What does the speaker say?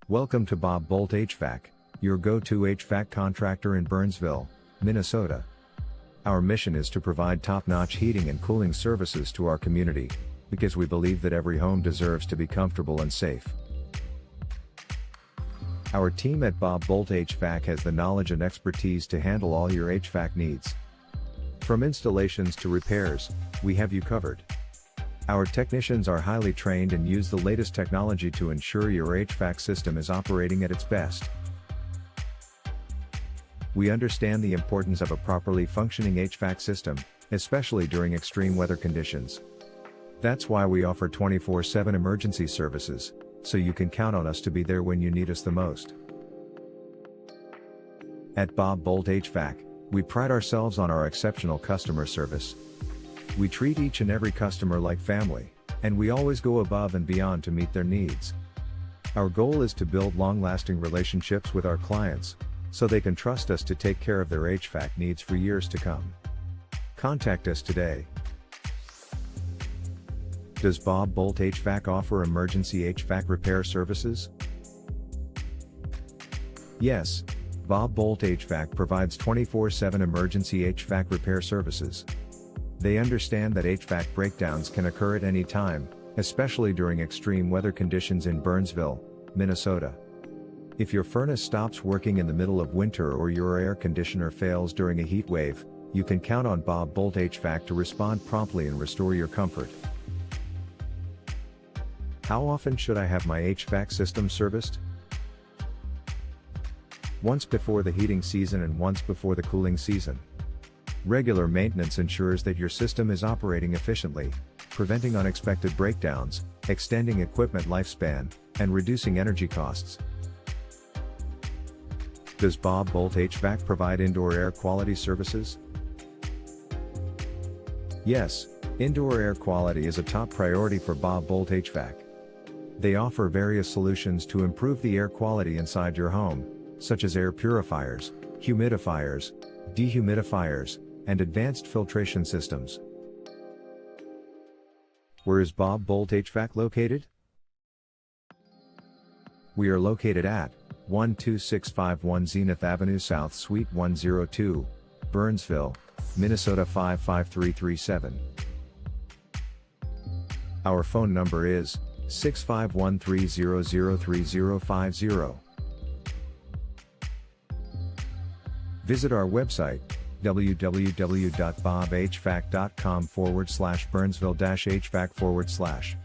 Welcome to Bob Boldt HVAC, your go-to HVAC contractor in Burnsville, Minnesota. Our mission is to provide top-notch heating and cooling services to our community, because we believe that every home deserves to be comfortable and safe. Our team at Bob Boldt HVAC has the knowledge and expertise to handle all your HVAC needs. From installations to repairs, we have you covered. Our technicians are highly trained and use the latest technology to ensure your HVAC system is operating at its best. We understand the importance of a properly functioning HVAC system, especially during extreme weather conditions. That's why we offer 24/7 emergency services, so you can count on us to be there when you need us the most. At Bob Boldt HVAC, we pride ourselves on our exceptional customer service. We treat each and every customer like family, and we always go above and beyond to meet their needs. Our goal is to build long-lasting relationships with our clients, so they can trust us to take care of their HVAC needs for years to come. Contact us today. Does Bob Boldt HVAC offer emergency HVAC repair services? Yes, Bob Boldt HVAC provides 24/7 emergency HVAC repair services. They understand that HVAC breakdowns can occur at any time, especially during extreme weather conditions in Burnsville, Minnesota. If your furnace stops working in the middle of winter or your air conditioner fails during a heat wave, you can count on Bob Boldt HVAC to respond promptly and restore your comfort. How often should I have my HVAC system serviced? Once before the heating season and once before the cooling season. Regular maintenance ensures that your system is operating efficiently, preventing unexpected breakdowns, extending equipment lifespan, and reducing energy costs. Does Bob Boldt HVAC provide indoor air quality services? Yes, indoor air quality is a top priority for Bob Boldt HVAC. They offer various solutions to improve the air quality inside your home, such as air purifiers, humidifiers, dehumidifiers, and advanced filtration systems. Where is Bob Boldt HVAC located? We are located at 12651 Zenith Avenue South Suite 102, Burnsville, Minnesota 55337. Our phone number is 651-300-3050. Visit our website, www.bobhvac.com/Burnsville-HVAC/.